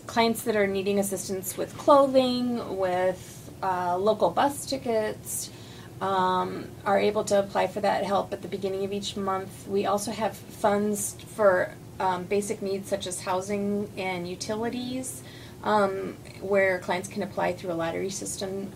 clients that are needing assistance with clothing, with local bus tickets, are able to apply for that help at the beginning of each month. We also have funds for basic needs such as housing and utilities, where clients can apply through a lottery system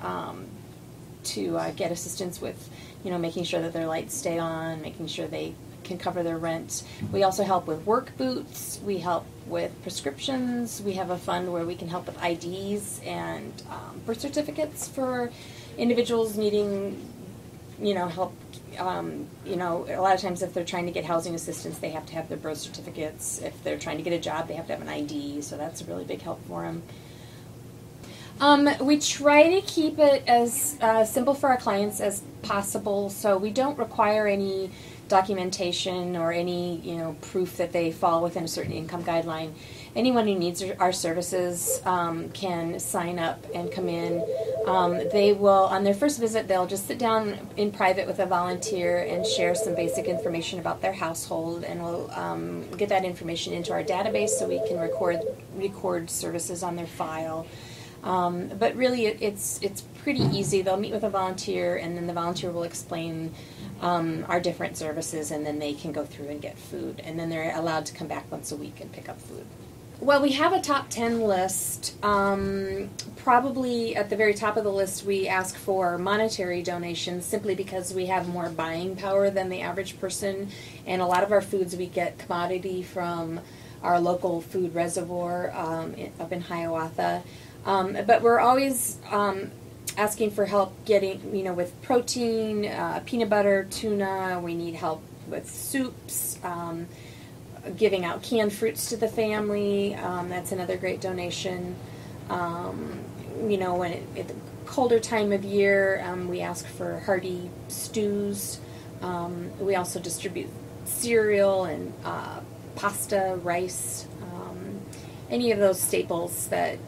to get assistance with, making sure that their lights stay on, making sure they can cover their rent. We also help with work boots. We help with prescriptions. We have a fund where we can help with IDs and birth certificates for individuals needing, help. A lot of times if they're trying to get housing assistance, they have to have their birth certificates. If they're trying to get a job, they have to have an ID, so that's a really big help for them. We try to keep it as simple for our clients as possible, so we don't require any documentation or any proof that they fall within a certain income guideline. Anyone who needs our services can sign up and come in. They will, on their first visit, they'll just sit down in private with a volunteer and share some basic information about their household, and we'll get that information into our database so we can record services on their file. But really, it's pretty easy. They'll meet with a volunteer, and then the volunteer will explain our different services, and then they can go through and get food. And then they're allowed to come back once a week and pick up food. Well, we have a top 10 list. Probably at the very top of the list, we ask for monetary donations simply because we have more buying power than the average person. And a lot of our foods we get commodity from our local food reservoir up in Hiawatha. But we're always asking for help getting, with protein, peanut butter, tuna. We need help with soups, giving out canned fruits to the family. That's another great donation. When at the colder time of year, we ask for hearty stews. We also distribute cereal and pasta, rice, any of those staples that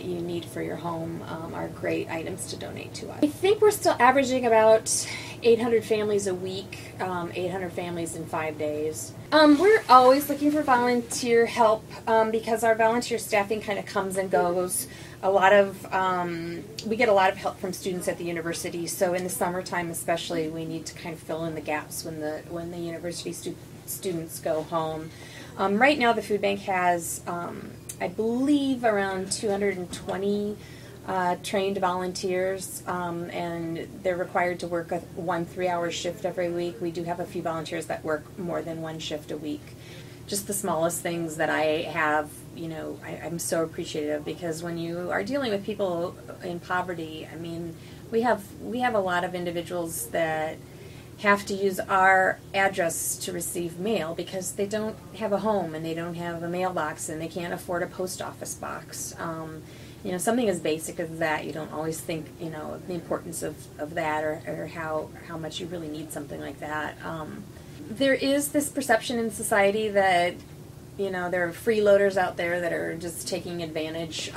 you need for your home are great items to donate to us. I think we're still averaging about 800 families a week, 800 families in 5 days. We're always looking for volunteer help because our volunteer staffing kind of comes and goes. We get a lot of help from students at the university, so in the summertime especially we need to kind of fill in the gaps when the university students go home. Right now the food bank has I believe around 220 trained volunteers, and they're required to work one 3-hour shift every week. We do have a few volunteers that work more than one shift a week. Just the smallest things that I have, I'm so appreciative, because when you are dealing with people in poverty, we have a lot of individuals that have to use our address to receive mail because they don't have a home and they don't have a mailbox and they can't afford a post office box. Something as basic as that, you don't always think, the importance of that or how much you really need something like that. There is this perception in society that, there are freeloaders out there that are just taking advantage.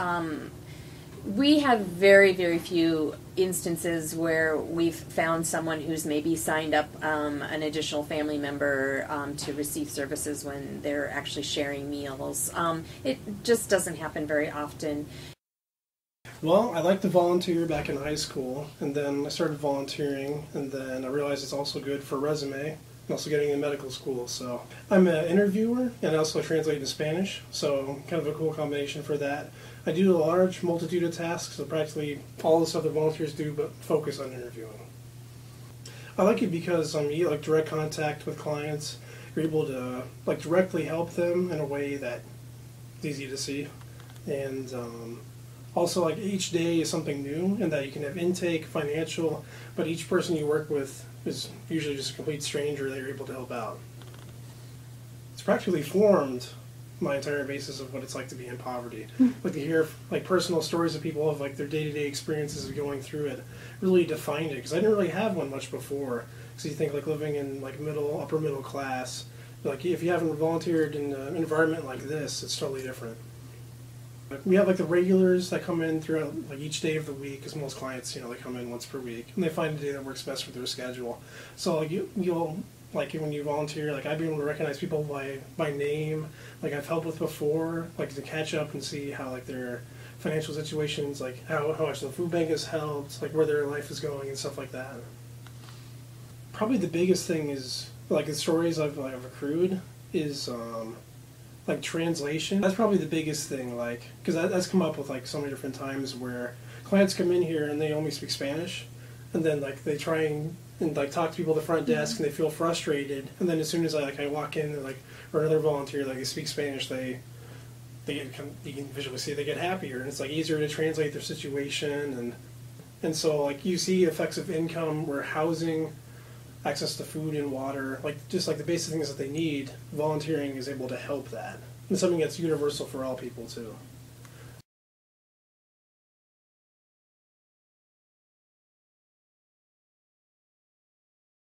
We have very, very few instances where we've found someone who's maybe signed up an additional family member to receive services when they're actually sharing meals. It just doesn't happen very often. Well, I liked to volunteer back in high school, and then I started volunteering, and then I realized it's also good for a resume, and also getting into medical school. So I'm an interviewer, and I also translate to Spanish, so kind of a cool combination for that. I do a large multitude of tasks, so practically all the stuff that volunteers do, but focus on interviewing. I like it because you get direct contact with clients. You're able to directly help them in a way that is easy to see, and also each day is something new, and that you can have intake, financial, but each person you work with is usually just a complete stranger that you're able to help out. It's practically formed my entire basis of what it's like to be in poverty. To hear personal stories of people of their day-to-day experiences of going through it really defined it, because I didn't really have one much before. So you think living in upper middle class, if you haven't volunteered in an environment like this, it's totally different. We have the regulars that come in throughout each day of the week, because most clients they come in once per week and they find a day that works best for their schedule. So you'll like when you volunteer, like I've been able to recognize people by name, like I've helped with before, like to catch up and see how like their financial situations, like how much the food bank has helped, like where their life is going and stuff like that. Probably the biggest thing is like the stories I've accrued is like translation. That's probably the biggest thing, like because that's come up with like so many different times where clients come in here and they only speak Spanish, and then like they try and like talk to people at the front desk and they feel frustrated, and then as soon as I walk in and like or another volunteer like they speak Spanish, they get, you can visually see they get happier, and it's like easier to translate their situation, and so like you see effects of income where housing, access to food and water, like just like the basic things that they need, volunteering is able to help that. And something that's universal for all people too.